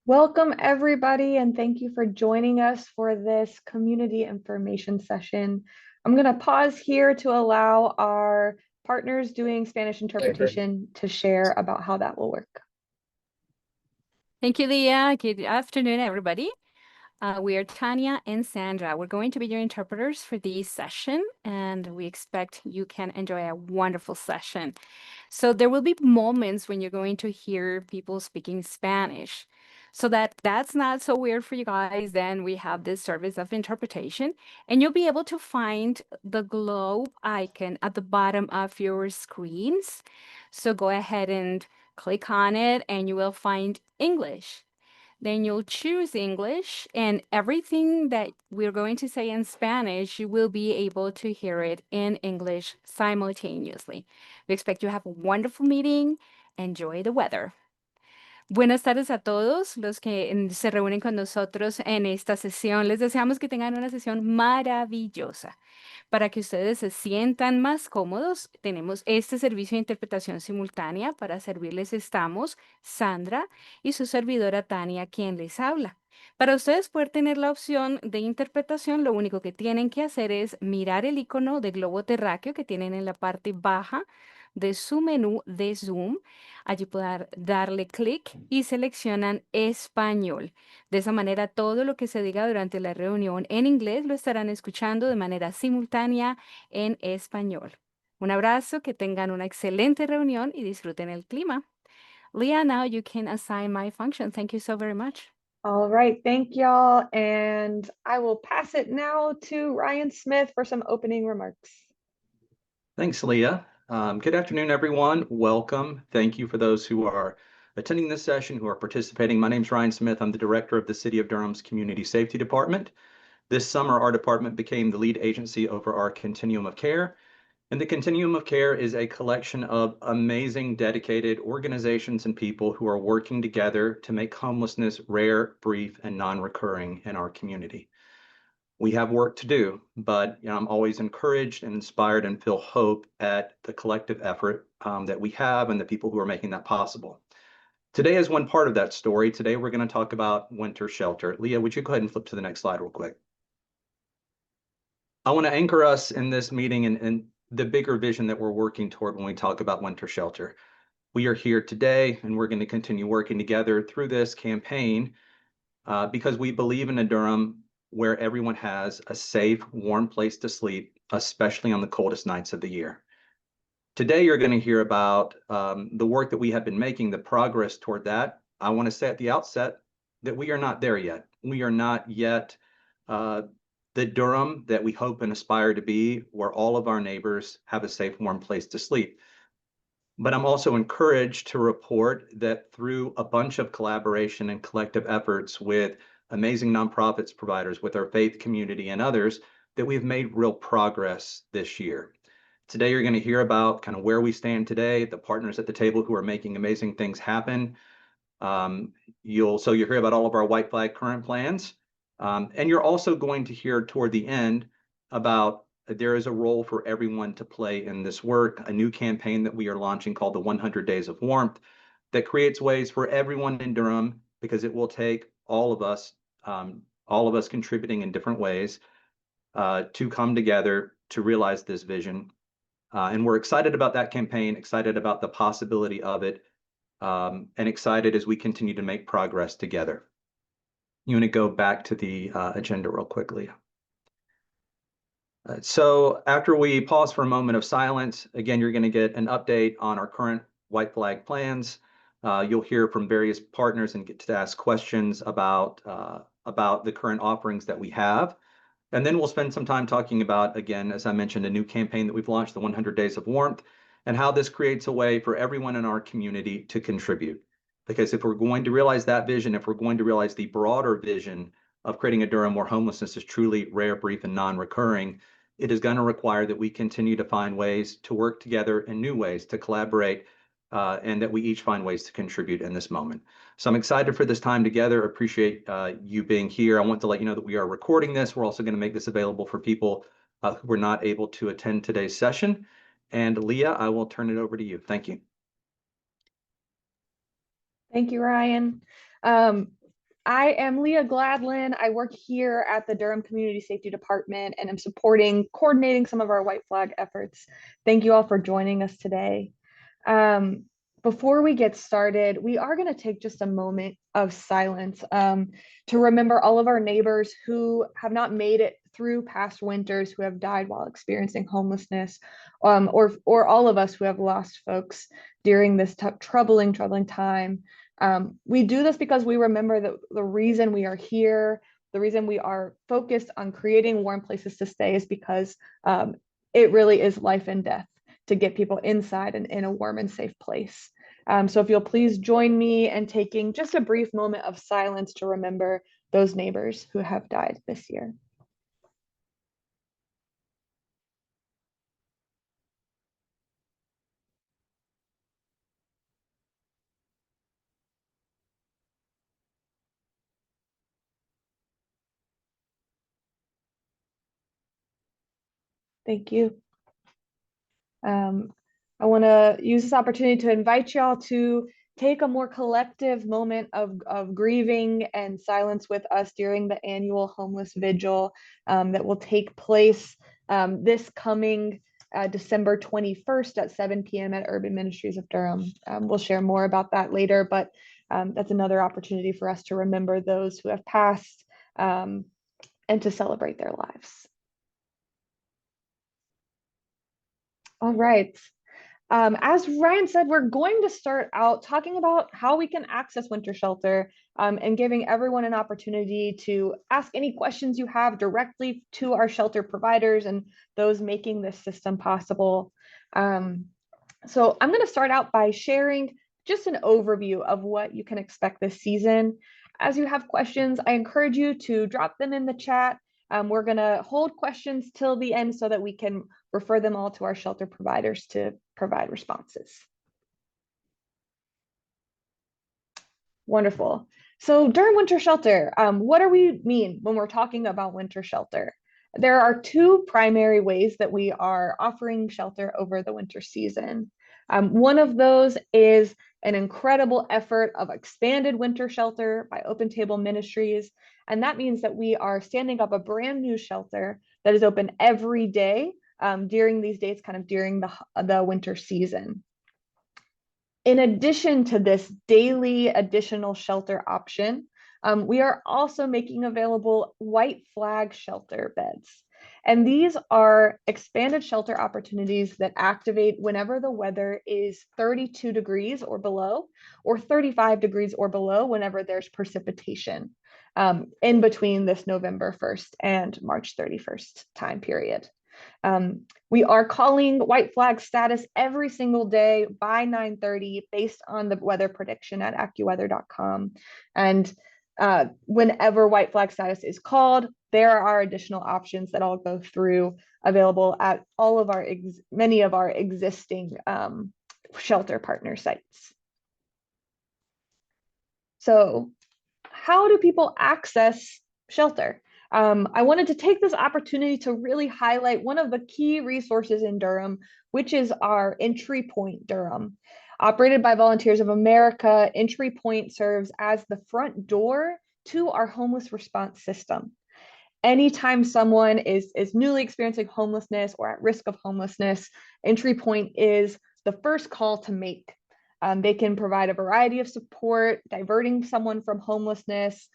Welcome, everybody, and thank you for joining us for this community information session. I'm going to pause here to allow our partners doing Spanish interpretation to share about how that will work. Thank you, Leah. Good afternoon, everybody. We are Tanya and Sandra. We're going to be your interpreters for this session, and we expect you can enjoy a wonderful session. So there will be moments when you're going to hear people speaking Spanish. So that's not so weird for you guys. Then we have this service of interpretation, and you'll be able to find the globe icon at the bottom of your screens. So go ahead and click on it, and you will find English. Then you'll choose English, and everything that we're going to say in Spanish, you will be able to hear it in English simultaneously. We expect you to have a wonderful meeting. Enjoy the weather. Buenas tardes a todos los que se reúnen con nosotros en esta sesión. Les deseamos que tengan una sesión maravillosa. Para que ustedes se sientan más cómodos, tenemos este servicio de interpretación simultánea. Para servirles estamos Sandra y su servidora Tania, quien les habla. Para ustedes poder tener la opción de interpretación, lo único que tienen que hacer es mirar el icono de globo terráqueo que tienen en la parte baja de su menú de Zoom. Allí pueden darle clic y seleccionan español. De esa manera, todo lo que se diga durante la reunión en inglés lo estarán escuchando de manera simultánea en español. Un abrazo, que tengan una excelente reunión y disfruten el clima. Leah, now you can assign my function. Thank you so very much. All right, thank y'all. And I will pass it now to Ryan Smith for some opening remarks. Thanks, Leah. Good afternoon, everyone. Welcome. Thank you for those who are attending this session, who are participating. My name is Ryan Smith. I'm the director of the City of Durham's Community Safety Department. This summer, our department became the lead agency over our Continuum of Care. And the Continuum of Care is a collection of amazing, dedicated organizations and people who are working together to make homelessness rare, brief, and non-recurring in our community. We have work to do, but I'm always encouraged and inspired and feel hope at the collective effort that we have and the people who are making that possible. Today is one part of that story. Today, we're going to talk about winter shelter. Leah, would you go ahead and flip to the next slide real quick? I want to anchor us in this meeting and the bigger vision that we're working toward when we talk about winter shelter. We are here today, and we're going to continue working together through this campaign because we believe in a Durham where everyone has a safe, warm place to sleep, especially on the coldest nights of the year. Today, you're going to hear about the work that we have been making, the progress toward that. I want to say at the outset that we are not there yet. We are not yet the Durham that we hope and aspire to be, where all of our neighbors have a safe, warm place to sleep. But I'm also encouraged to report that through a bunch of collaboration and collective efforts with amazing nonprofits providers, with our faith community and others, that we've made real progress this year. Today, you're going to hear about kind of where we stand today, the partners at the table who are making amazing things happen. You'll hear about all of our white flag current plans. And you're also going to hear toward the end about there is a role for everyone to play in this work, a new campaign that we are launching called the 100 Days of Warmth that creates ways for everyone in Durham, because it will take all of us contributing in different ways to come together to realize this vision. And we're excited about that campaign, excited about the possibility of it, and excited as we continue to make progress together. You want to go back to the agenda real quickly. So after we pause for a moment of silence, again, you're going to get an update on our current white flag plans. You'll hear from various partners and get to ask questions about the current offerings that we have. And then we'll spend some time talking about, again, as I mentioned, a new campaign that we've launched, the 100 Days of Warmth, and how this creates a way for everyone in our community to contribute. Because if we're going to realize that vision, if we're going to realize the broader vision of creating a Durham where homelessness is truly rare, brief, and non-recurring, it is going to require that we continue to find ways to work together in new ways, to collaborate, and that we each find ways to contribute in this moment. So I'm excited for this time together. Appreciate you being here. I want to let you know that we are recording this. We're also going to make this available for people who were not able to attend today's session. And Leah, I will turn it over to you. Thank you. Thank you, Ryan. I am Leah Gladlin. I work here at the Durham Community Safety Department and I'm coordinating some of our white flag efforts. Thank you all for joining us today. Before we get started, we are going to take just a moment of silence to remember all of our neighbors who have not made it through past winters, who have died while experiencing homelessness, or all of us who have lost folks during this troubling time. We do this because we remember that the reason we are here, the reason we are focused on creating warm places to stay is because it really is life and death to get people inside and in a warm and safe place. So if you'll please join me in taking just a brief moment of silence to remember those neighbors who have died this year. Thank you. I want to use this opportunity to invite y'all to take a more collective moment of grieving and silence with us during the annual homeless vigil that will take place this coming December 21st at 7 p.m. at Urban Ministries of Durham. We'll share more about that later, but that's another opportunity for us to remember those who have passed and to celebrate their lives. All right. As Ryan said, we're going to start out talking about how we can access winter shelter and giving everyone an opportunity to ask any questions you have directly to our shelter providers and those making this system possible. So I'm going to start out by sharing just an overview of what you can expect this season. As you have questions, I encourage you to drop them in the chat. We're going to hold questions till the end so that we can refer them all to our shelter providers to provide responses. Wonderful. So during winter shelter, what do we mean when we're talking about winter shelter? There are two primary ways that we are offering shelter over the winter season. One of those is an incredible effort of expanded winter shelter by Open Table Ministries. And that means that we are standing up a brand new shelter that is open every day during these dates, kind of during the winter season. In addition to this daily additional shelter option, we are also making available white flag shelter beds. And these are expanded shelter opportunities that activate whenever the weather is 32 degrees or below, or 35 degrees or below whenever there's precipitation in between this November 1st and March 31st time period. We are calling white flag status every single day by 9:30 based on the weather prediction at accuweather.com. And whenever white flag status is called, there are additional options that I'll go through available at all of our many of our existing shelter partner sites. So how do people access shelter? I wanted to take this opportunity to really highlight one of the key resources in Durham, which is our Entry Point Durham. Operated by Volunteers of America, Entry Point serves as the front door to our homeless response system. Anytime someone is newly experiencing homelessness or at risk of homelessness, Entry Point is the first call to make. They can provide a variety of support, diverting someone from homelessness,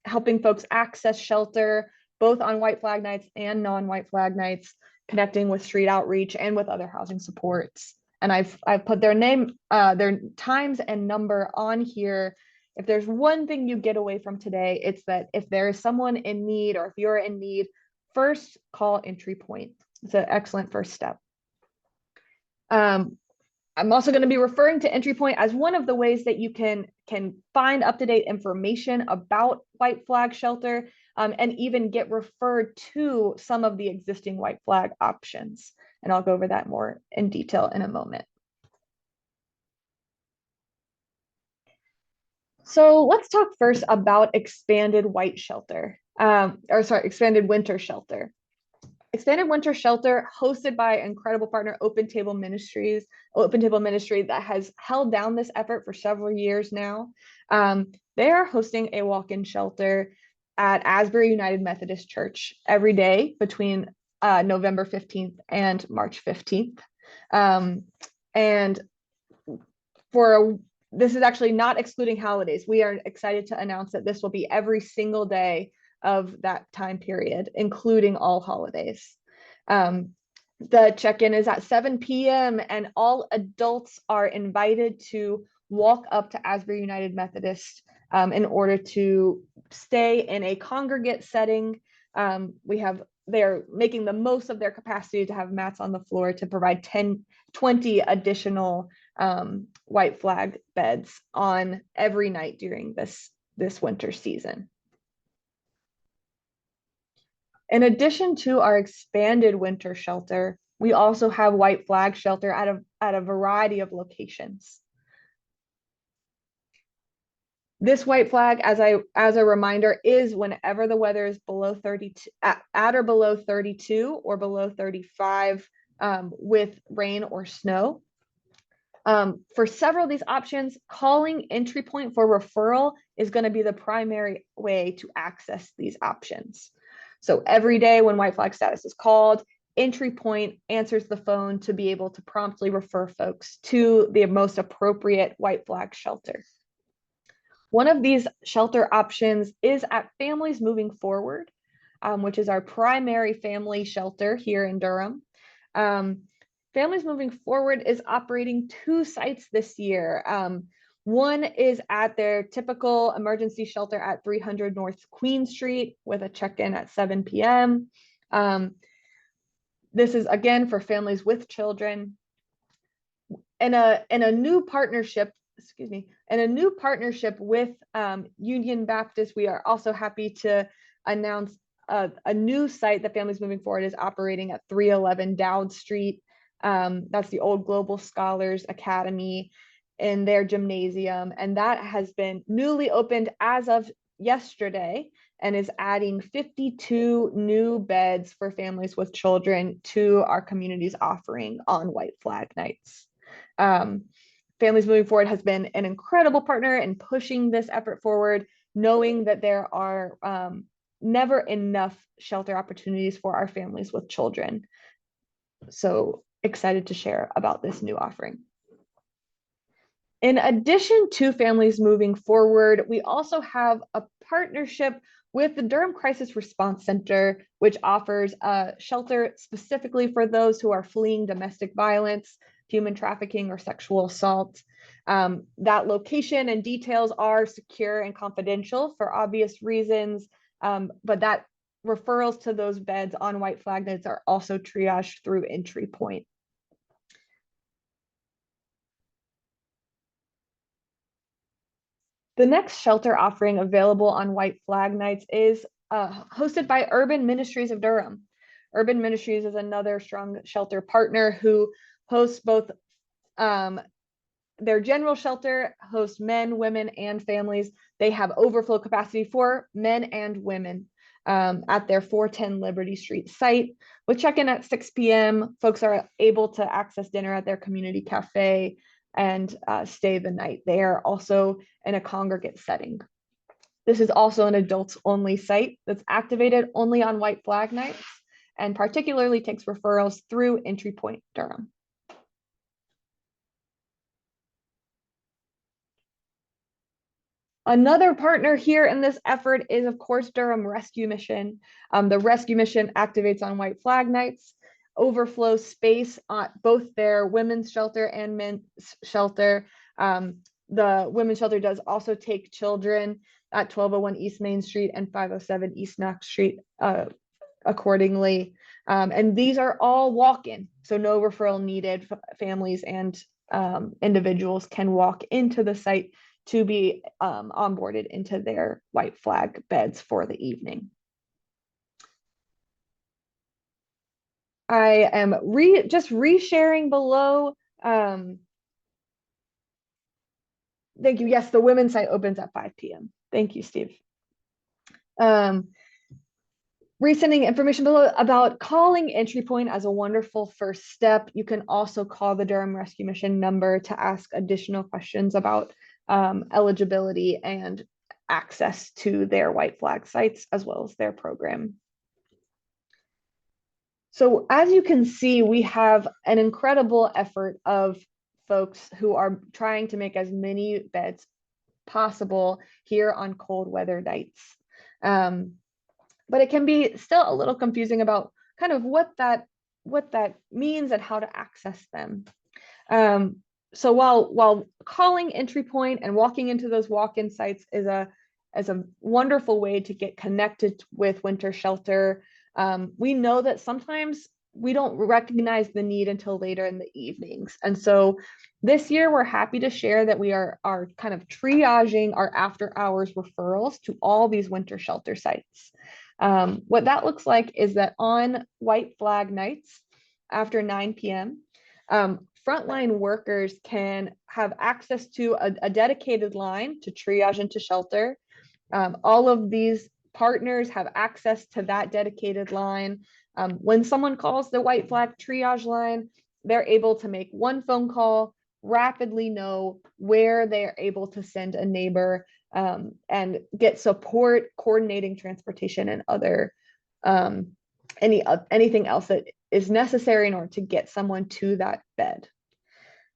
helping folks access shelter, both on white flag nights and non-white flag nights, connecting with street outreach and with other housing supports. And I've put their name, their times and number on here. If there's one thing you get away from today, it's that if there is someone in need or if you're in need, first call Entry Point. It's an excellent first step. I'm also going to be referring to Entry Point as one of the ways that you can find up-to-date information about white flag shelter and even get referred to some of the existing white flag options. And I'll go over that more in detail in a moment. So let's talk first about expanded white shelter, expanded winter shelter. Expanded winter shelter hosted by incredible partner Open Table Ministry that has held down this effort for several years now. They are hosting a walk-in shelter at Asbury United Methodist Church every day between November 15th and March 15th. And this is actually not excluding holidays. We are excited to announce that this will be every single day of that time period, including all holidays. The check-in is at 7 p.m. and all adults are invited to walk up to Asbury United Methodist in order to stay in a congregate setting. They're making the most of their capacity to have mats on the floor to provide 20 additional white flag beds on every night during this winter season. In addition to our expanded winter shelter, we also have white flag shelter at a variety of locations. This white flag, as a reminder, is whenever the weather is below 32, at or below 32 or below 35 with rain or snow. For several of these options, calling entry point for referral is going to be the primary way to access these options. So every day when white flag status is called, entry point answers the phone to be able to promptly refer folks to the most appropriate white flag shelter. One of these shelter options is at Families Moving Forward, which is our primary family shelter here in Durham. Families Moving Forward is operating 2 sites this year. One is at their typical emergency shelter at 300 North Queen Street with a check-in at 7 p.m. This is again for families with children. And a new partnership, with Union Baptist, we are also happy to announce a new site that Families Moving Forward is operating at 311 Dowd Street. That's the old Global Scholars Academy in their gymnasium, and that has been newly opened as of yesterday and is adding 52 new beds for families with children to our community's offering on white flag nights. Families Moving Forward has been an incredible partner in pushing this effort forward, knowing that there are never enough shelter opportunities for our families with children. So excited to share about this new offering. In addition to Families Moving Forward, we also have a partnership with the Durham Crisis Response Center, which offers a shelter specifically for those who are fleeing domestic violence, human trafficking, or sexual assault. That location and details are secure and confidential for obvious reasons, but that referrals to those beds on white flag nights are also triaged through entry point. The next shelter offering available on white flag nights is hosted by Urban Ministries of Durham. Urban Ministries is another strong shelter partner who hosts both their general shelter hosts men, women, and families. They have overflow capacity for men and women at their 410 Liberty Street site. With check-in at 6 p.m., folks are able to access dinner at their community cafe and stay the night. They are also in a congregate setting. This is also an adults-only site that's activated only on white flag nights and particularly takes referrals through Entry Point Durham. Another partner here in this effort is, of course, Durham Rescue Mission. The Rescue Mission activates on white flag nights, overflow space on both their women's shelter and men's shelter. The women's shelter does also take children at 1201 East Main Street and 507 East Knox Street accordingly. And these are all walk-in, so no referral needed. Families and individuals can walk into the site to be onboarded into their white flag beds for the evening. I am just resharing below. Thank you. Yes, the women's site opens at 5 p.m. Thank you, Steve. Resending information below about calling Entry Point as a wonderful first step. You can also call the Durham Rescue Mission number to ask additional questions about eligibility and access to their white flag sites as well as their program. So as you can see, we have an incredible effort of folks who are trying to make as many beds possible here on cold weather nights. But it can be still a little confusing about kind of what that means and how to access them. So while calling entry point and walking into those walk-in sites is a wonderful way to get connected with winter shelter, we know that sometimes we don't recognize the need until later in the evenings. And so this year, we're happy to share that we are kind of triaging our after hours referrals to all these winter shelter sites. What that looks like is that on white flag nights after 9 p.m., frontline workers can have access to a dedicated line to triage into shelter. All of these partners have access to that dedicated line. When someone calls the white flag triage line, they're able to make one phone call, rapidly know where they're able to send a neighbor, and get support coordinating transportation and other anything else that is necessary in order to get someone to that bed.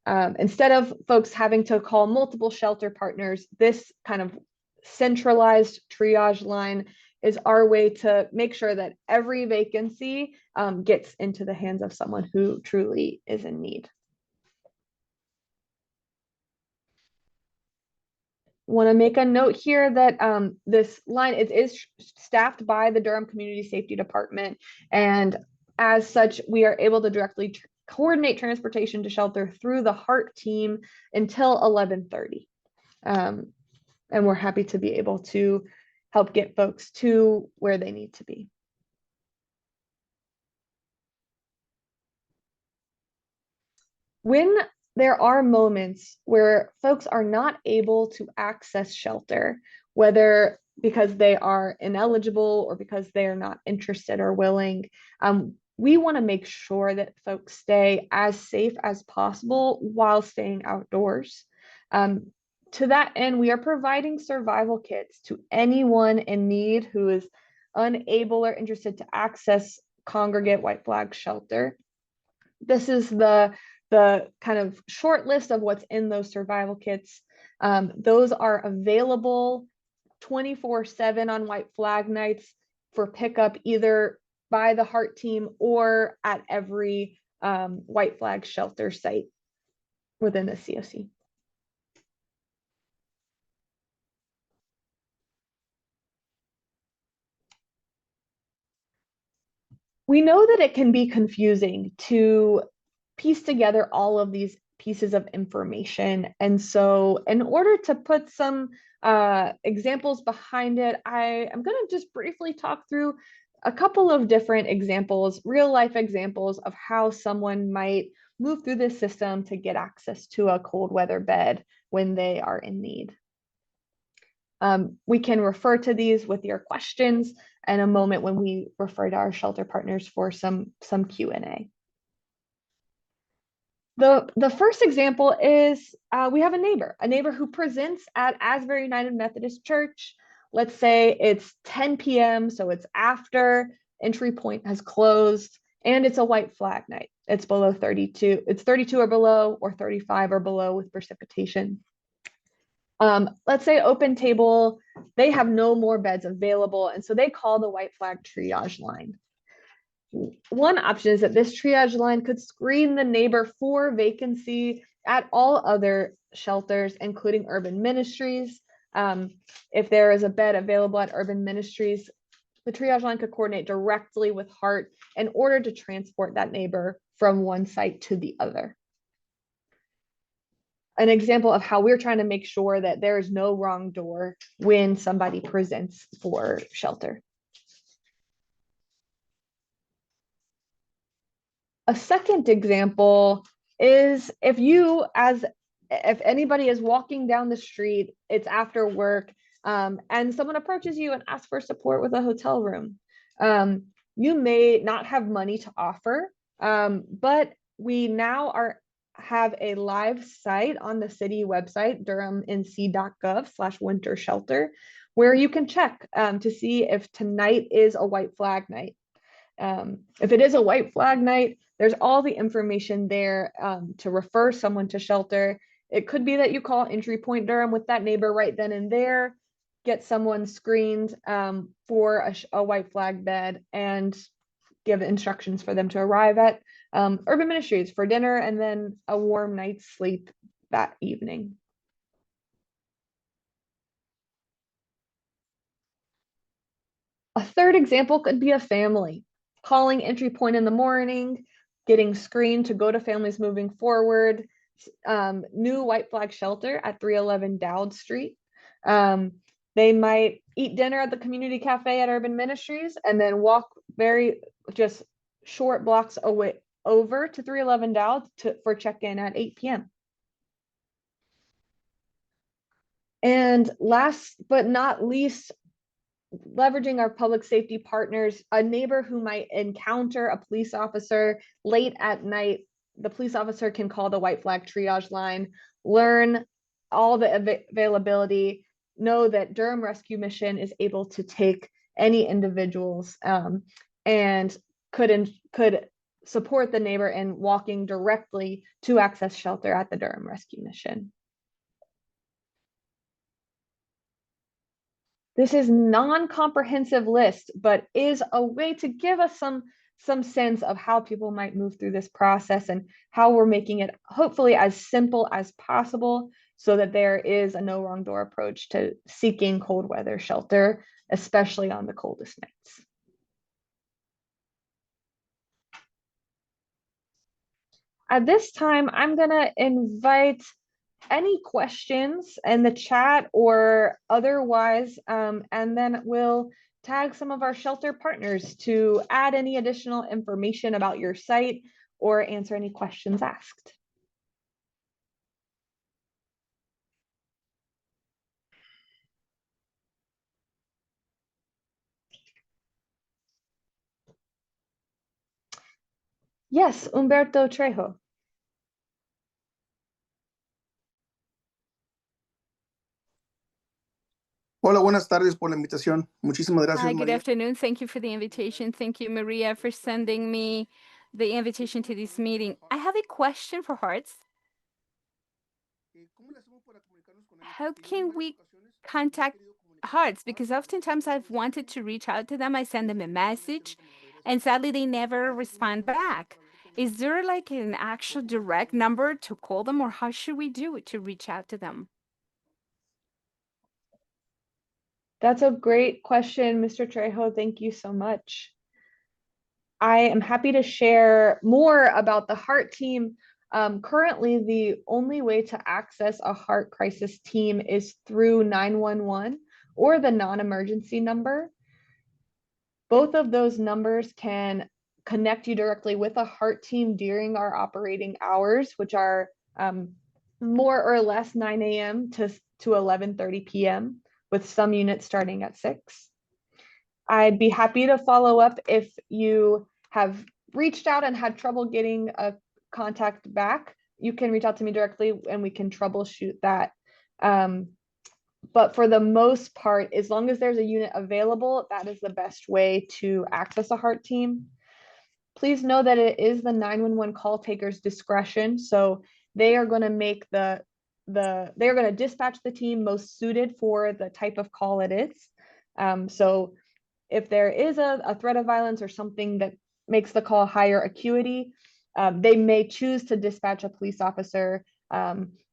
Instead of folks having to call multiple shelter partners, this kind of centralized triage line is our way to make sure that every vacancy gets into the hands of someone who truly is in need. Want to make a note here that this line is staffed by the Durham Community Safety Department, and as such, we are able to directly coordinate transportation to shelter through the HART team until 11:30. And we're happy to be able to help get folks to where they need to be. When there are moments where folks are not able to access shelter, whether because they are ineligible or because they are not interested or willing, we want to make sure that folks stay as safe as possible while staying outdoors. To that end, we are providing survival kits to anyone in need who is unable or interested to access congregate white flag shelter. This is the kind of short list of what's in those survival kits. Those are available 24/7 on white flag nights for pickup either by the HART team or at every white flag shelter site within the COC. We know that it can be confusing to piece together all of these pieces of information. And so in order to put some examples behind it, I am going to just briefly talk through a couple of different examples, real life examples of how someone might move through this system to get access to a cold weather bed when they are in need. We can refer to these with your questions in a moment when we refer to our shelter partners for some Q&A. The first example is we have a neighbor who presents at Asbury United Methodist Church. Let's say it's 10 p.m., so it's after entry point has closed, and it's a white flag night. It's below 32. It's 32 or below, or 35 or below with precipitation. Let's say open table, they have no more beds available, and so they call the white flag triage line. One option is that this triage line could screen the neighbor for vacancy at all other shelters, including Urban Ministries. If there is a bed available at Urban Ministries, the triage line could coordinate directly with HART in order to transport that neighbor from one site to the other. An example of how we're trying to make sure that there is no wrong door when somebody presents for shelter. A second example is if anybody is walking down the street, it's after work, and someone approaches you and asks for support with a hotel room. You may not have money to offer, but we now have a live site on the city website, durhamnc.gov/winter shelter, where you can check to see if tonight is a white flag night. If it is a white flag night, there's all the information there to refer someone to shelter. It could be that you call Entry Point Durham with that neighbor right then and there, get someone screened for a white flag bed, and give instructions for them to arrive at Urban Ministries for dinner and then a warm night's sleep that evening. A third example could be a family calling Entry Point in the morning, getting screened to go to families moving forward. New white flag shelter at 311 Dowd Street. They might eat dinner at the community cafe at Urban Ministries and then walk just short blocks away over to 311 Dowd for check-in at 8 p.m. And last but not least, leveraging our public safety partners, a neighbor who might encounter a police officer late at night, the police officer can call the white flag triage line, learn all the availability, know that Durham Rescue Mission is able to take any individuals and could support the neighbor in walking directly to access shelter at the Durham Rescue Mission. This is non-comprehensive list, but is a way to give us some sense of how people might move through this process and how we're making it hopefully as simple as possible so that there is a no wrong door approach to seeking cold weather shelter, especially on the coldest nights. At this time, I'm gonna invite any questions in the chat or otherwise, and then we'll tag some of our shelter partners to add any additional information about your site or answer any questions asked. Yes, Humberto Trejo. Hola, buenas tardes por la invitación. Muchísimas gracias, Hi, good María. afternoon. Thank you for the invitation. Thank you, Maria, for sending me the invitation to this meeting. I have a question for Hearts. ¿Cómo le hacemos para comunicarnos con ellos? How Porque yo en can varias we ocasiones he contact querido comunicarme Hearts? con Because Hearts, oftentimes I've pero wanted to reach out to them. I send them a no message, me lo regresan. and sadly they never Entonces, respond ¿cómo le hacemos back. para hablar con Is ellos? there like an actual direct number to call them, or how should we do it to reach out to them? That's a great question, Mr. Trejo. Thank you so much. I am happy to share more about the HEART team. Currently, the only way to access a HEART crisis team is through 911 or the non-emergency number. Both of those numbers can connect you directly with a HEART team during our operating hours, which are more or less 9 a.m. to 11:30 p.m. with some units starting at 6. I'd be happy to follow up if you have reached out and had trouble getting a contact back. You can reach out to me directly and we can troubleshoot that. But for the most part, as long as there's a unit available, that is the best way to access a HEART team. Please know that it is the 911 call taker's discretion. So they are going to make they're going to dispatch the team most suited for the type of call it is. So if there is a threat of violence or something that makes the call higher acuity, they may choose to dispatch a police officer,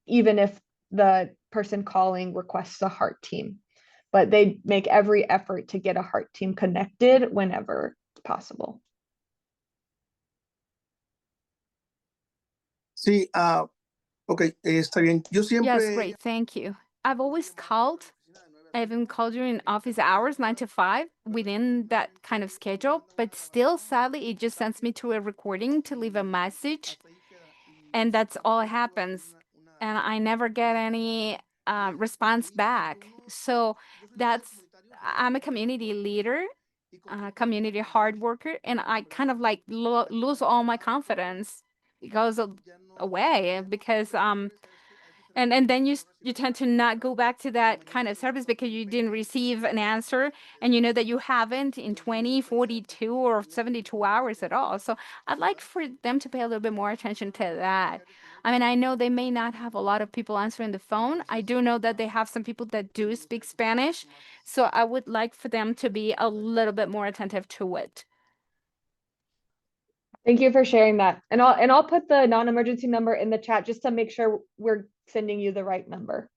even if the person calling requests a HEART team. But they make every effort to get a HEART team connected whenever possible. Sí, ok, está bien. Yo siempre. Yes, great. Thank you. I've always called. I even called during office hours, 9 to 5, within that kind of schedule. But still, sadly, it just sends me to a recording to leave a message. And that's all happens. And I never get any response back. So I'm a community leader, community hard worker, and I kind of like lose all my confidence. It goes away because And then you tend to not go back to that kind of service because you didn't receive an answer, and you know that you haven't in 20, 42, or 72 hours at all. So I'd like for them to pay a little bit more attention to that. I mean, I know they may not have a lot of people answering the phone. I do know that they have some people that do speak Spanish. So I would like for them to be a little bit more attentive to it. Thank you for sharing that. And I'll put the non-emergency number in the chat just to make sure we're sending you the right number.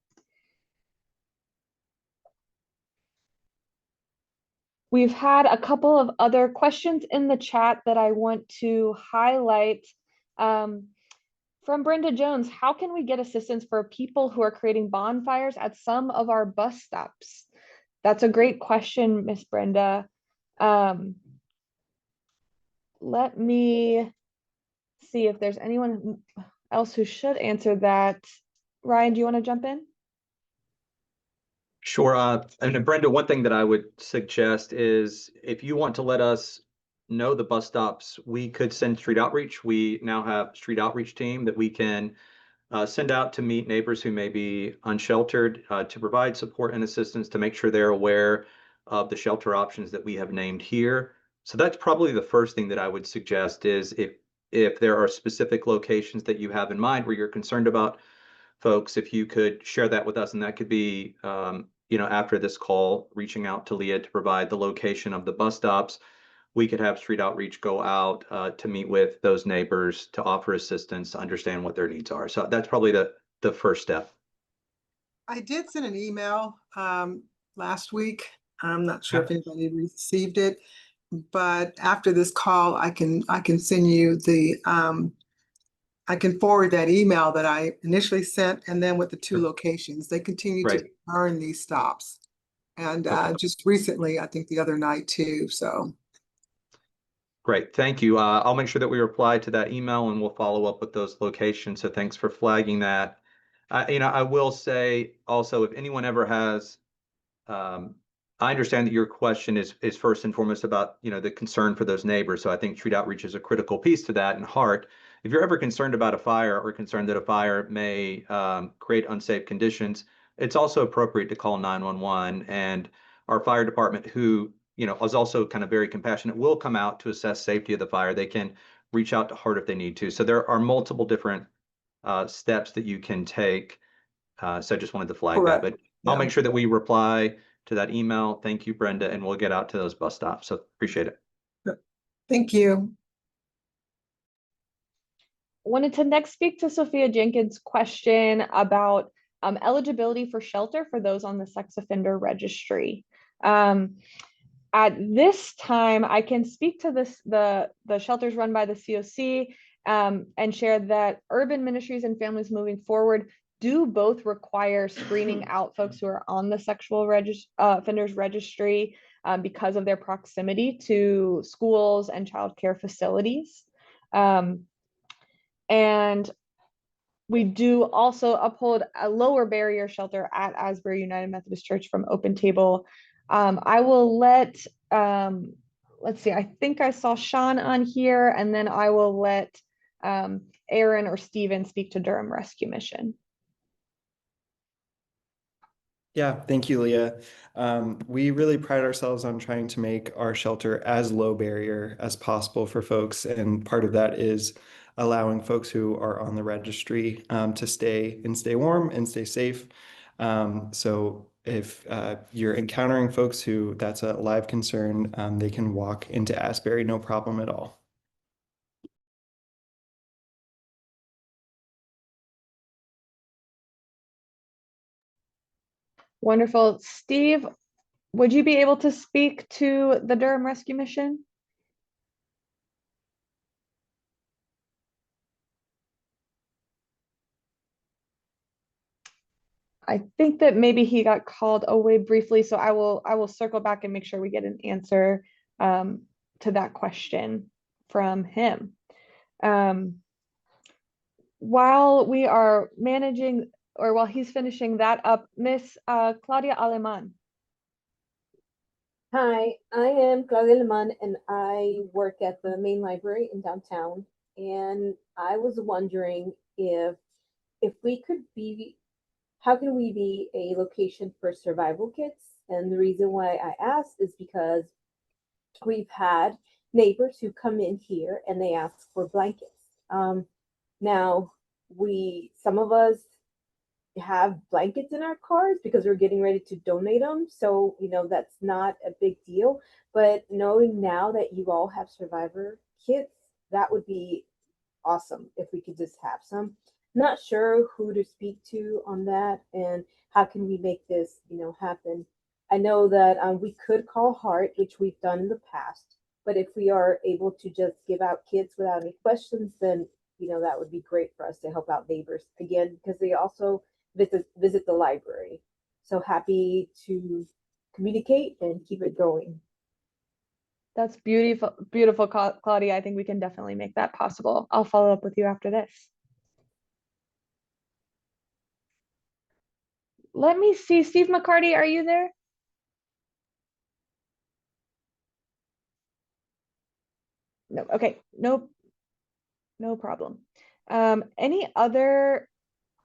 We've had a couple of other questions in the chat that I want to highlight. From Brenda Jones, how can we get assistance for people who are creating bonfires at some of our bus stops? That's a great question, Miss Brenda. Let me see if there's anyone else who should answer that. Ryan, do you want to jump in? Sure. And Brenda, one thing that I would suggest is if you want to let us know the bus stops, we could send street outreach. We now have a street outreach team that we can send out to meet neighbors who may be unsheltered, to provide support and assistance to make sure they're aware of the shelter options that we have named here. So that's probably the first thing that I would suggest is if there are specific locations that you have in mind where you're concerned about folks, if you could share that with us, and that could be, after this call, reaching out to Leah to provide the location of the bus stops. We could have street outreach go out to meet with those neighbors to offer assistance, to understand what their needs are. So that's probably the first step. I did send an email last week. I'm not sure if anybody received it, but after this call, I can send you the I can forward that email that I initially sent, and then with the two locations. They continue to burn these stops, and just recently, I think the other night too. So. Great, thank you. I'll make sure that we reply to that email, and we'll follow up with those locations. So thanks for flagging that. I will say also, if anyone ever has, I understand that your question is first and foremost about, the concern for those neighbors. So I think street outreach is a critical piece to that and heart. If you're ever concerned about a fire or concerned that a fire may create unsafe conditions, it's also appropriate to call 911. And our fire department, who, is also kind of very compassionate, will come out to assess safety of the fire. They can reach out to HART if they need to. So there are multiple different steps that you can take. So I just wanted to flag that, but I'll make sure that we reply to that email. Thank you, Brenda, and we'll get out to those bus stops. So appreciate it. Thank you. Wanted to next speak to Sophia Jenkins' question about eligibility for shelter for those on the sex offender registry. At this time, I can speak to the shelters run by the COC and share that Urban Ministries and Families Moving Forward do both require screening out folks who are on the sexual offenders registry because of their proximity to schools and childcare facilities. And we do also uphold a lower barrier shelter at Asbury United Methodist Church from Open Table. I will let, let's see, I think I saw Sean on here, and then I will let Aaron or Steven speak to Durham Rescue Mission. Yeah, thank you, Leah. We really pride ourselves on trying to make our shelter as low barrier as possible for folks. And part of that is allowing folks who are on the registry to stay warm and stay safe. So if you're encountering folks who that's a live concern, they can walk into Asbury, no problem at all. Wonderful. Steve, would you be able to speak to the Durham Rescue Mission? I think that maybe he got called away briefly, so I will circle back and make sure we get an answer to that question from him. While we are managing, or while he's finishing that up, Miss Claudia Aleman. Hi, I am Claudia Aleman, and I work at the main library in downtown. And I was wondering if we could be how can we be a location for survival kits? And the reason why I asked is because we've had neighbors who come in here and they ask for blankets. Now, some of us have blankets in our cars because we're getting ready to donate them. So, that's not a big deal. But knowing now that you all have survivor kits, that would be awesome if we could just have some. Not sure who to speak to on that and how can we make this, happen. I know that we could call Heart, which we've done in the past, but if we are able to just give out kits without any questions, then that would be great for us to help out neighbors again because they also visit the library. So happy to communicate and keep it going. That's beautiful, beautiful, Claudia. I think we can definitely make that possible. I'll follow up with you after this. Let me see. Steve McCarty, are you there? No. Okay. Nope. No problem. Any other?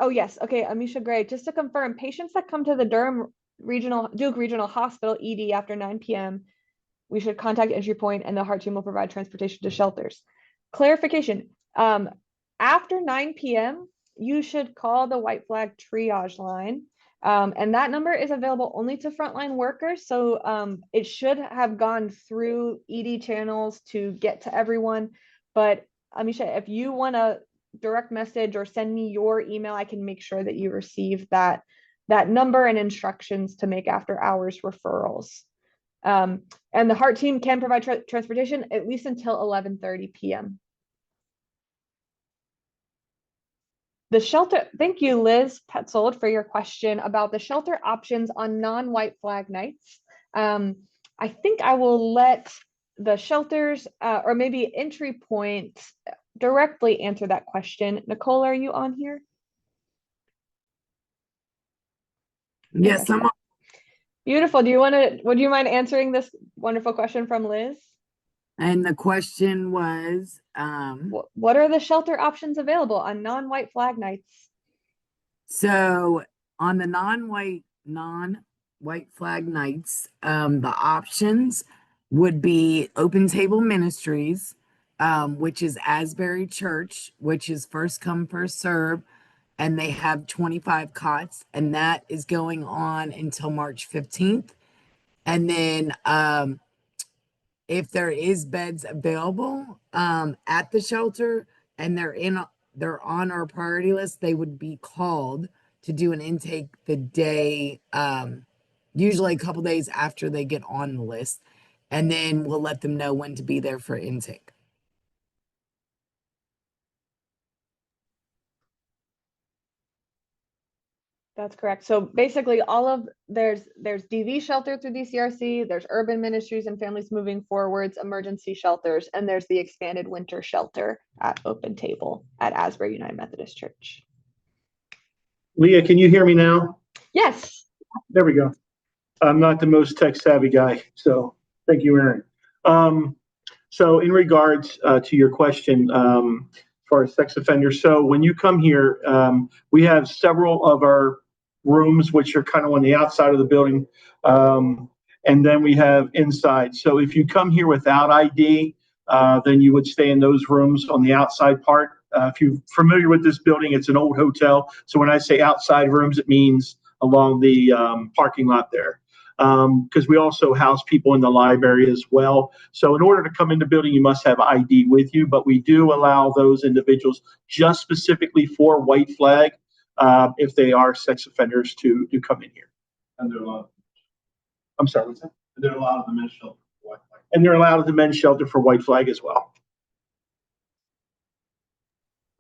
Oh, yes. Okay. Amisha Gray, just to confirm, patients that come to the Duke Regional Hospital ED after 9 p.m., we should contact entry point and the Heart team will provide transportation to shelters. Clarification. After 9 p.m., you should call the white flag triage line. And that number is available only to frontline workers. So it should have gone through ED channels to get to everyone. But Amisha, if you want to direct message or send me your email, I can make sure that you receive that number and instructions to make after hours referrals. And the Heart team can provide transportation at least until 11:30 p.m. The shelter, thank you, Liz Petzold, for your question about the shelter options on non-white flag nights. I think I will let the shelters or maybe entry point directly answer that question. Nicole, are you on here? Yes, I'm on. Beautiful. Would you mind answering this wonderful question from Liz? And the question was, what are the shelter options available on non-white flag nights? So on the non-white flag nights, the options would be Open Table Ministries, which is Asbury Church, which is first come, first serve, and they have 25 cots, and that is going on until March 15th. And then if there is beds available at the shelter and they're on our priority list, they would be called to do an intake the day, usually a couple days after they get on the list, and then we'll let them know when to be there for intake. That's correct. So basically there's DV shelter through DCRC, there's urban ministries and families moving forwards, emergency shelters, and there's the expanded winter shelter at Open Table at Asbury United Methodist Church. Leah, can you hear me now? Yes. There we go. I'm not the most tech savvy guy, so thank you, Aaron. So in regards to your question, for sex offenders, so when you come here, we have several of our rooms which are kind of on the outside of the building, and then we have inside. So if you come here without ID, then you would stay in those rooms on the outside part. If you're familiar with this building, it's an old hotel. So when I say outside rooms, it means along the parking lot there. Because we also house people in the library as well. So in order to come in the building, you must have ID with you, but we do allow those individuals just specifically for white flag, if they are sex offenders to come in here. And they're allowed. I'm sorry, what's that? They're allowed at the men's shelter for white flag. And they're allowed at the men's shelter for white flag as well.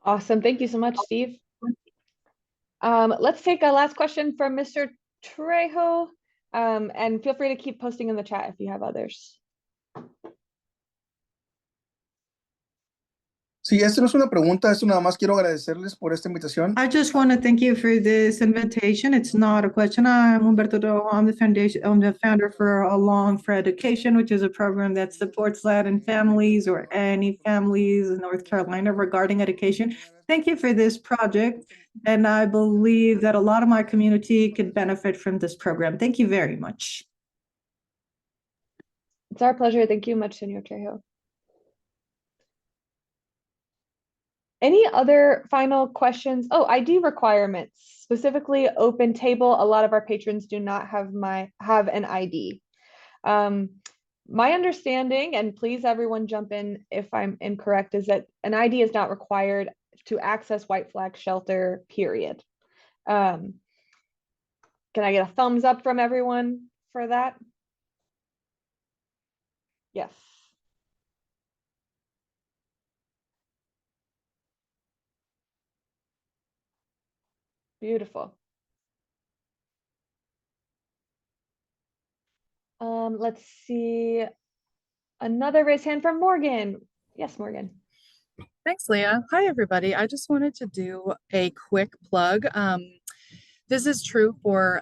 Awesome. Thank you so much, Steve. Let's take a last question from Mr. Trejo. And feel free to keep posting in the chat if you have others. Sí, esto no es una pregunta, esto nada más quiero agradecerles por esta invitación. I just want to thank you for this invitation. It's not a question. I'm Humberto Durham. I'm the founder for Along for Education, which is a program that supports Latin families or any families in North Carolina regarding education. Thank you for this project. And I believe that a lot of my community could benefit from this program. Thank you very much. It's our pleasure. Thank you much, Senor Trejo. Any other final questions? Oh, ID requirements, specifically open table. A lot of our patrons do not have an ID. My understanding, and please everyone jump in if I'm incorrect, is that an ID is not required to access White Flag Shelter, period. Can I get a thumbs up from everyone for that? Yes. Beautiful. Let's see. Another raised hand from Morgan. Yes, Morgan. Thanks, Leah. Hi, everybody. I just wanted to do a quick plug. This is true for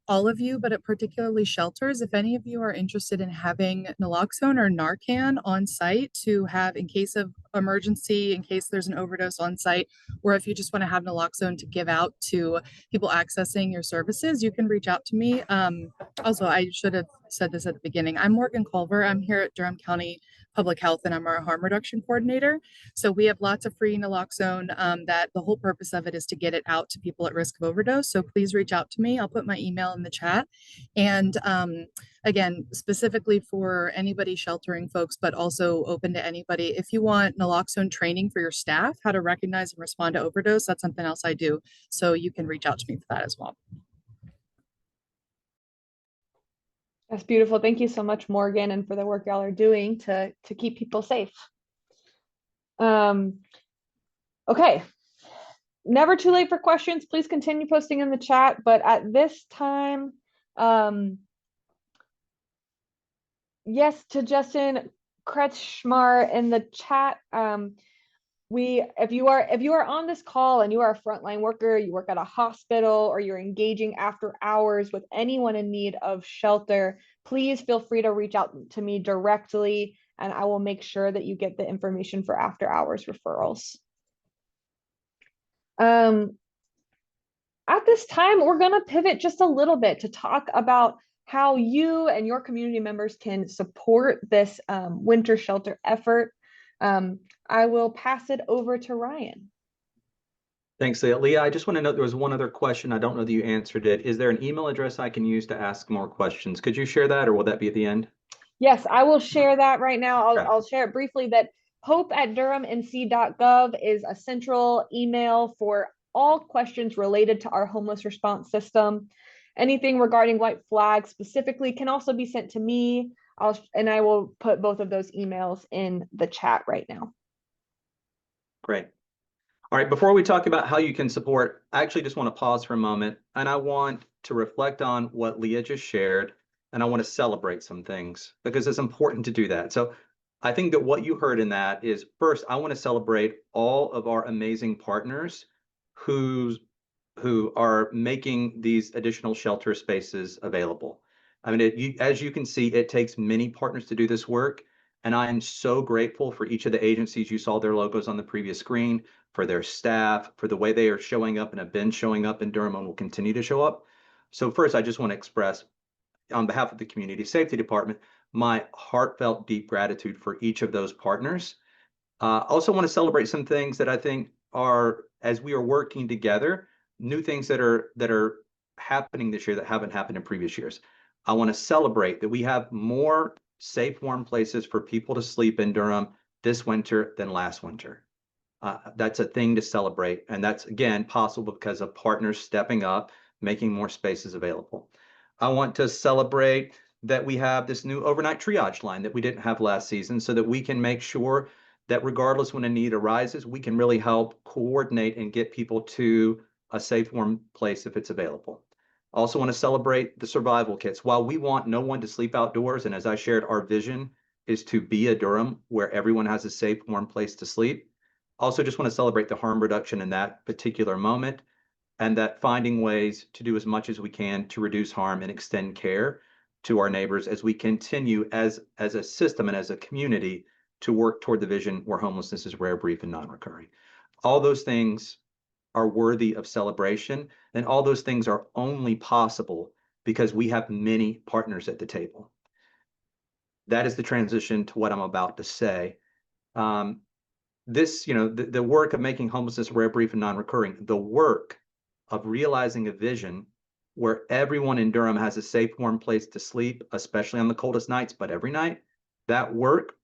all of you, but particularly shelters. If any of you are interested in having naloxone or Narcan on site to have in case of emergency, in case there's an overdose on site, or if you just want to have naloxone to give out to people accessing your services, you can reach out to me. Also, I should have said this at the beginning. I'm Morgan Culver. I'm here at Durham County Public Health, and I'm our harm reduction coordinator. So we have lots of free naloxone that the whole purpose of it is to get it out to people at risk of overdose. So please reach out to me. I'll put my email in the chat. And again, specifically for anybody sheltering folks, but also open to anybody. If you want naloxone training for your staff, how to recognize and respond to overdose, that's something else I do. So you can reach out to me for that as well. That's beautiful. Thank you so much, Morgan, and for the work y'all are doing to keep people safe. Okay. Never too late for questions. Please continue posting in the chat. But at this time, yes, to Justin Kretschmar in the chat. If you are on this call and you are a frontline worker, you work at a hospital, or you're engaging after hours with anyone in need of shelter, please feel free to reach out to me directly, and I will make sure that you get the information for after hours referrals. At this time, we're going to pivot just a little bit to talk about how you and your community members can support this winter shelter effort. I will pass it over to Ryan. Thanks, Leah. Leah, I just want to note there was one other question. I don't know that you answered it. Is there an email address I can use to ask more questions? Could you share that, or will that be at the end? Yes, I will share that right now. Okay. I'll share it briefly that hope@durhamnc.gov is a central email for all questions related to our homeless response system. Anything regarding White Flag specifically can also be sent to me. I will put both of those emails in the chat right now. Great. All right, before we talk about how you can support, I actually just want to pause for a moment, and I want to reflect on what Leah just shared, and I want to celebrate some things because it's important to do that. So I think that what you heard in that is, first, I want to celebrate all of our amazing partners who are making these additional shelter spaces available. I mean, as you can see, it takes many partners to do this work. And I am so grateful for each of the agencies. You saw their logos on the previous screen, for their staff, for the way they are showing up and have been showing up in Durham and will continue to show up. So first, I just want to express, on behalf of the Community Safety Department, my heartfelt, deep gratitude for each of those partners. Also want to celebrate some things that I think are, as we are working together, new things that are happening this year that haven't happened in previous years. I want to celebrate that we have more safe, warm places for people to sleep in Durham this winter than last winter. That's a thing to celebrate. And that's, again, possible because of partners stepping up, making more spaces available. I want to celebrate that we have this new overnight triage line that we didn't have last season, so that we can make sure that regardless when a need arises, we can really help coordinate and get people to a safe, warm place if it's available. I also want to celebrate the survival kits. While we want no one to sleep outdoors, and as I shared, our vision is to be a Durham where everyone has a safe, warm place to sleep, Also, just want to celebrate the harm reduction in that particular moment, and that finding ways to do as much as we can to reduce harm and extend care to our neighbors as we continue as a system and as a community to work toward the vision where homelessness is rare, brief, and non-recurring. All those things are worthy of celebration, and all those things are only possible because we have many partners at the table. That is the transition to what I'm about to say. The work of making homelessness rare, brief, and non-recurring, the work of realizing a vision where everyone in Durham has a safe, warm place to sleep, especially on the coldest nights, but every night, that work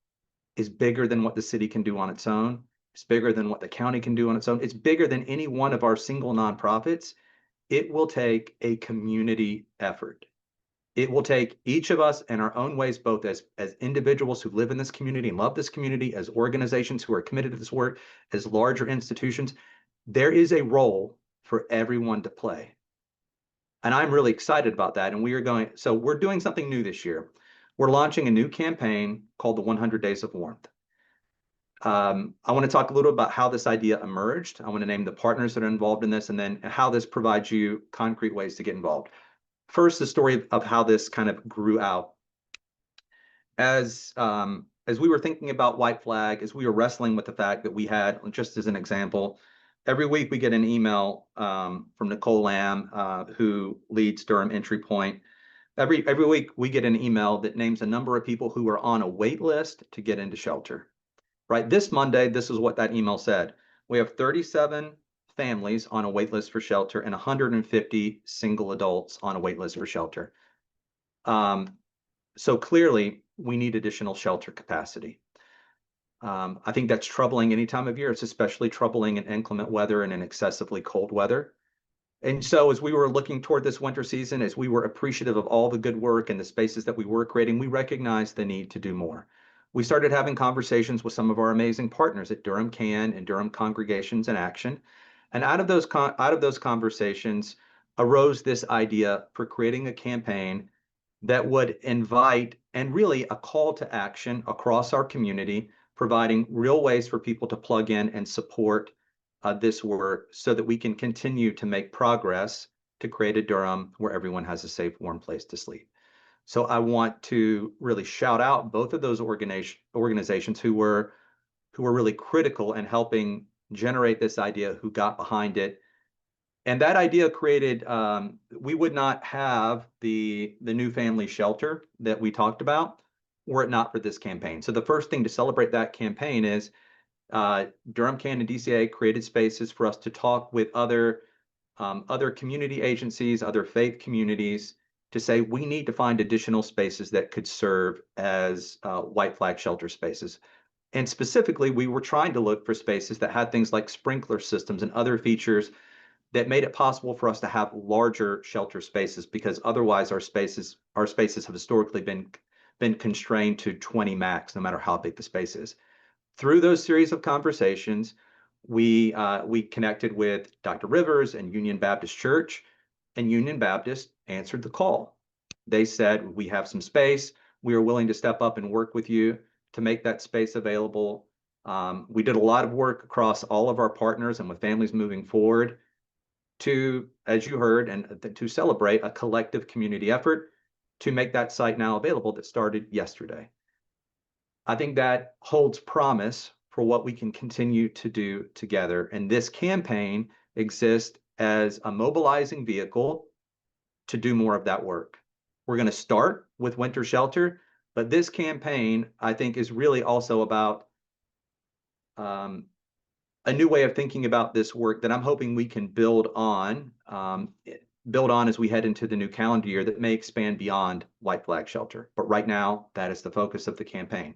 is bigger than what the city can do on its own. It's bigger than what the county can do on its own. It's bigger than any one of our single nonprofits. It will take a community effort. It will take each of us in our own ways, both as individuals who live in this community and love this community, as organizations who are committed to this work, as larger institutions. There is a role for everyone to play. And I'm really excited about that. And we're doing something new this year. We're launching a new campaign called the 100 Days of Warmth. I want to talk a little about how this idea emerged. I want to name the partners that are involved in this, and then how this provides you concrete ways to get involved. First, the story of how this kind of grew out. As we were thinking about White Flag, as we were wrestling with the fact that we had, just as an example, every week we get an email from Nicole Lamb, who leads Durham Entry Point. Every week we get an email that names a number of people who are on a wait list to get into shelter. Right, this Monday, this is what that email said. We have 37 families on a wait list for shelter and 150 single adults on a wait list for shelter. So clearly, we need additional shelter capacity. I think that's troubling any time of year. It's especially troubling in inclement weather and in excessively cold weather. And so as we were looking toward this winter season, as we were appreciative of all the good work and the spaces that we were creating, we recognized the need to do more. We started having conversations with some of our amazing partners at Durham Can and Durham Congregations in Action. And out of those conversations arose this idea for creating a campaign that would invite, and really a call to action across our community, providing real ways for people to plug in and support this work so that we can continue to make progress to create a Durham where everyone has a safe, warm place to sleep. So I want to really shout out both of those organizations who were really critical in helping generate this idea, who got behind it. And that idea created, we would not have the new family shelter that we talked about were it not for this campaign. So the first thing to celebrate that campaign is Durham Can and DCA created spaces for us to talk with other community agencies, other faith communities, to say we need to find additional spaces that could serve as White Flag shelter spaces. And specifically, we were trying to look for spaces that had things like sprinkler systems and other features that made it possible for us to have larger shelter spaces, because otherwise our spaces have historically been constrained to 20 max, no matter how big the space is. Through those series of conversations, we connected with Dr. Rivers and Union Baptist Church, and Union Baptist answered the call. They said, we have some space. We are willing to step up and work with you to make that space available. We did a lot of work across all of our partners and with families moving forward to, as you heard, and to celebrate a collective community effort to make that site now available that started yesterday. I think that holds promise for what we can continue to do together. And this campaign exists as a mobilizing vehicle to do more of that work. We're going to start with winter shelter, but this campaign, I think, is really also about a new way of thinking about this work that I'm hoping we can build on as we head into the new calendar year that may expand beyond White Flag shelter. But right now, that is the focus of the campaign.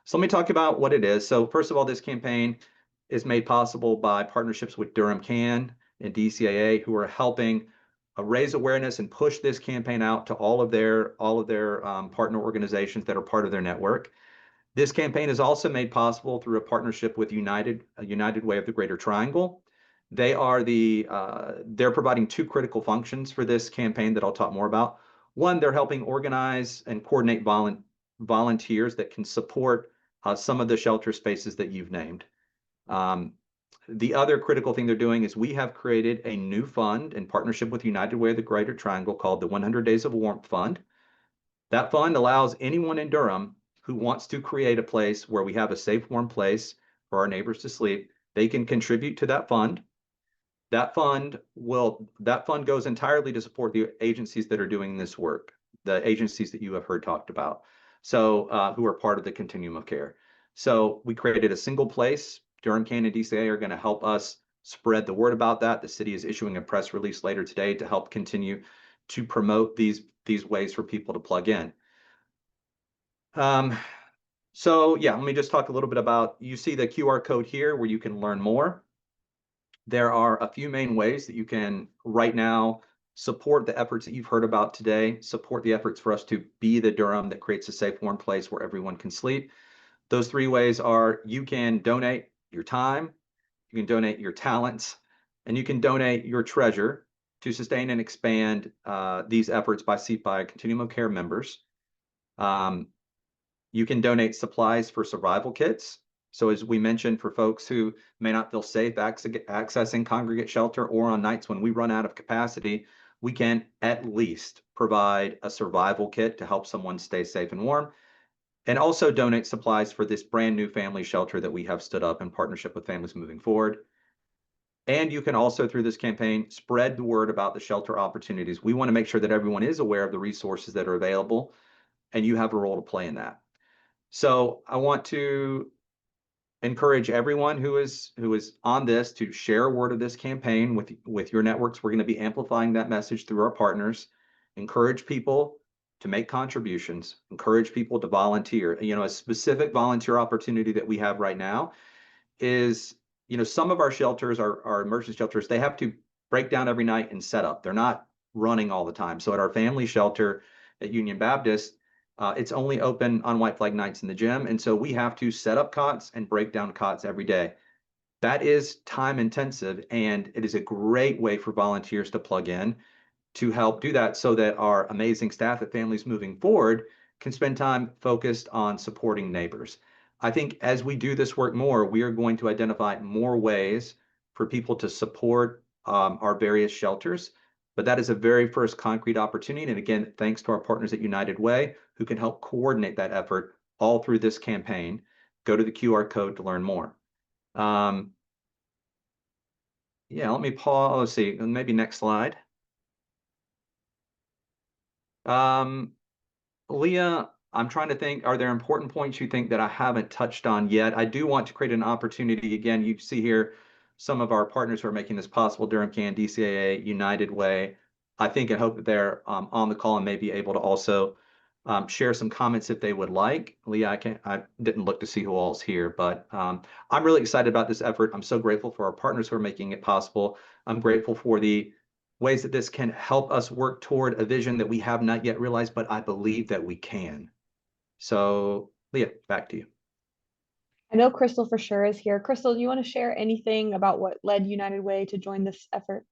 So let me talk about what it is. So first of all, this campaign is made possible by partnerships with Durham Can and DCAA, who are helping raise awareness and push this campaign out to all of their partner organizations that are part of their network. This campaign is also made possible through a partnership with United Way of the Greater Triangle. They're providing two critical functions for this campaign that I'll talk more about. One, they're helping organize and coordinate volunteers that can support some of the shelter spaces that you've named. The other critical thing they're doing is we have created a new fund in partnership with United Way of the Greater Triangle called the 100 Days of Warmth Fund. That fund allows anyone in Durham who wants to create a place where we have a safe, warm place for our neighbors to sleep. They can contribute to that fund. That fund goes entirely to support the agencies that are doing this work, the agencies that you have heard talked about, so who are part of the continuum of care. So we created a single place. Durham County and DCA are going to help us spread the word about that. The city is issuing a press release later today to help continue to promote these ways for people to plug in. So yeah, let me just talk a little bit about, you see the QR code here where you can learn more. There are a few main ways that you can right now support the efforts that you've heard about today, support the efforts for us to be the Durham that creates a safe, warm place where everyone can sleep. Those three ways are: you can donate your time, you can donate your talents, and you can donate your treasure to sustain and expand these efforts by Continuum of Care members. You can donate supplies for survival kits. So as we mentioned, for folks who may not feel safe accessing congregate shelter, or on nights when we run out of capacity, we can at least provide a survival kit to help someone stay safe and warm, and also donate supplies for this brand new family shelter that we have stood up in partnership with Families Moving Forward. And you can also, through this campaign, spread the word about the shelter opportunities. We want to make sure that everyone is aware of the resources that are available, and you have a role to play in that. So I want to encourage everyone who is on this to share word of this campaign with your networks. We're going to be amplifying that message through our partners. Encourage people to make contributions. Encourage people to volunteer. You know, a specific volunteer opportunity that we have right now is, you know, some of our shelters, our emergency shelters, they have to break down every night and set up. They're not running all the time. So at our family shelter at Union Baptist, it's only open on white flag nights in the gym. And so we have to set up cots and break down cots every day. That is time intensive, and it is a great way for volunteers to plug in to help do that, so that our amazing staff at Families Moving Forward can spend time focused on supporting neighbors. I think as we do this work more, we are going to identify more ways for people to support our various shelters. But that is a very first concrete opportunity. And again, thanks to our partners at United Way, who can help coordinate that effort all through this campaign. Go to the QR code to learn more. Yeah, let me pause. Let's see, maybe next slide. Leah, I'm trying to think, are there important points you think that I haven't touched on yet? I do want to create an opportunity. Again, you see here some of our partners who are making this possible: Durham Can, DCAA, United Way. I think and hope that they're on the call and may be able to also share some comments if they would like. Leah, I didn't look to see who all's here, but I'm really excited about this effort. I'm so grateful for our partners who are making it possible. I'm grateful for the ways that this can help us work toward a vision that we have not yet realized, but I believe that we can. So, Leah, back to you. I know Crystal for sure is here. Crystal, do you want to share anything about what led United Way to join this effort?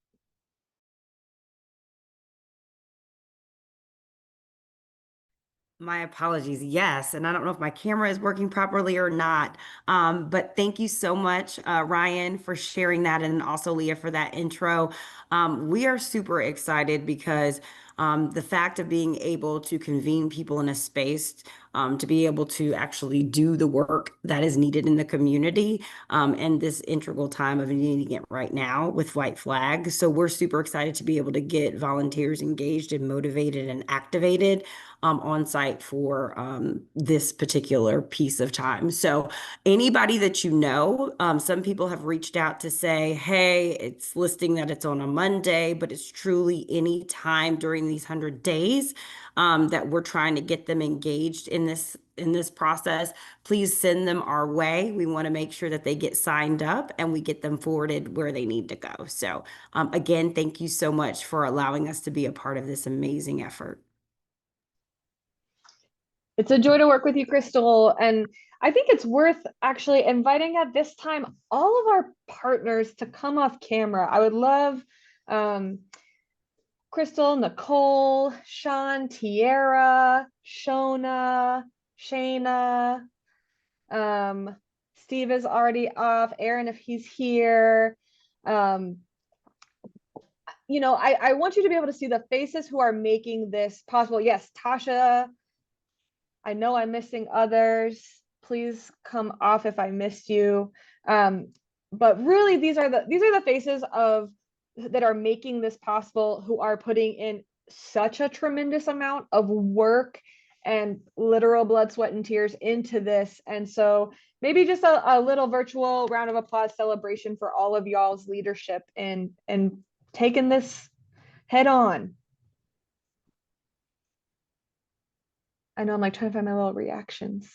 My apologies. Yes. And I don't know if my camera is working properly or not. But thank you so much, Ryan, for sharing that, and also Leah for that intro. We are super excited because the fact of being able to convene people in a space to be able to actually do the work that is needed in the community and this integral time of needing it right now with White Flag. So we're super excited to be able to get volunteers engaged and motivated and activated on site for this particular piece of time. So anybody that you know, some people have reached out to say, hey, it's listing that it's on a Monday, but it's truly any time during these 100 days that we're trying to get them engaged in this process. Please send them our way. We want to make sure that they get signed up and we get them forwarded where they need to go. So again, thank you so much for allowing us to be a part of this amazing effort. It's a joy to work with you, Crystal. And I think it's worth actually inviting at this time all of our partners to come off camera. I would love Crystal, Nicole, Sean, Tiara, Shona, Shayna, Steve is already off. Aaron, if he's here. You know, I want you to be able to see the faces who are making this possible. Yes, Tasha. I know I'm missing others. Please come off if I missed you. But really, these are the faces that are making this possible, who are putting in such a tremendous amount of work and literal blood, sweat, and tears into this. And so maybe just a little virtual round of applause celebration for all of y'all's leadership and taking this head on. I know I'm like trying to find my little reactions.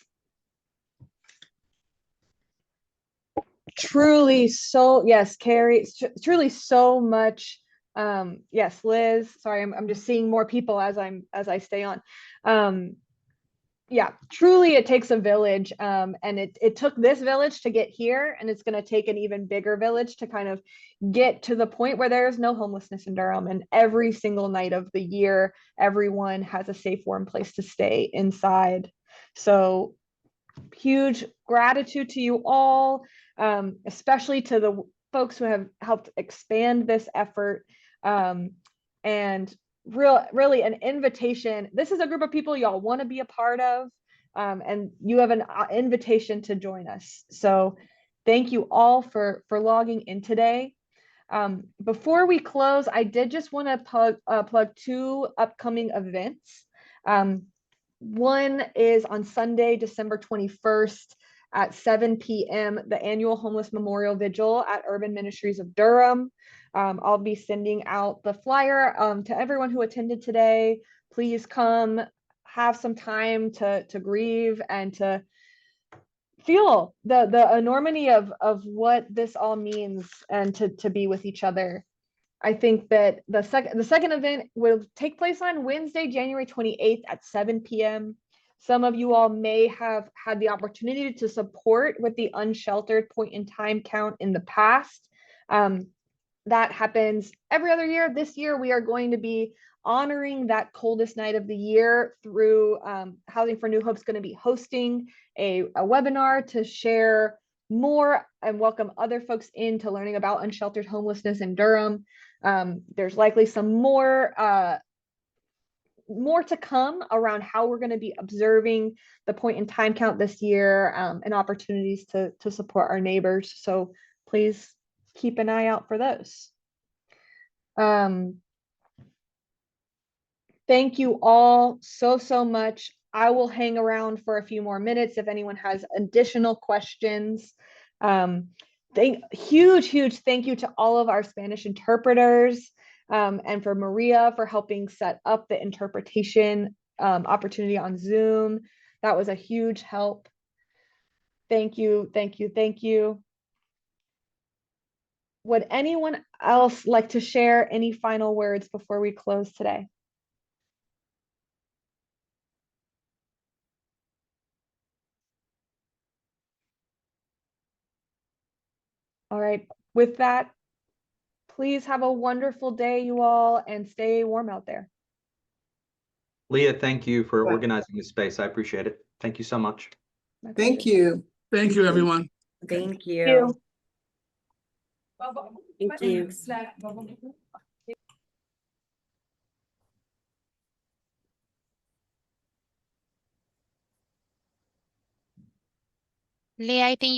Truly so, yes, Carrie, truly so much. Yes, Liz, sorry, I'm just seeing more people as I stay on. Yeah, truly it takes a village, and it took this village to get here, and it's going to take an even bigger village to kind of get to the point where there is no homelessness in Durham, and every single night of the year everyone has a safe, warm place to stay inside. So huge gratitude to you all, especially to the folks who have helped expand this effort, and really an invitation. This is a group of people y'all want to be a part of, and you have an invitation to join us. So thank you all for logging in today. Before we close, I did just want to plug two upcoming events. One is on Sunday, December 21st at 7 p.m., the annual Homeless Memorial Vigil at Urban Ministries of Durham. I'll be sending out the flyer to everyone who attended today. Please come, have some time to grieve and to feel the enormity of what this all means, and to be with each other. I think that the second event will take place on Wednesday, January 28th at 7 p.m. Some of you all may have had the opportunity to support with the unsheltered point in time count in the past. That happens every other year. This year, we are going to be honoring that coldest night of the year through Housing for New Hope's going to be hosting a webinar to share more and welcome other folks into learning about unsheltered homelessness in Durham. There's likely some more to come around how we're going to be observing the point in time count this year, and opportunities to support our neighbors. So please keep an eye out for those. Thank you all so much. I will hang around for a few more minutes if anyone has additional questions. Huge thank you to all of our Spanish interpreters, and for Maria for helping set up the interpretation opportunity on Zoom. That was a huge help. Thank you. Would anyone else like to share any final words before we close today? All right, with that, please have a wonderful day, you all, and stay warm out there. Leah, thank you for organizing this space. I appreciate it. Thank you so much. Thank you. Thank you, everyone. Thank you. Thank you. Leah, I think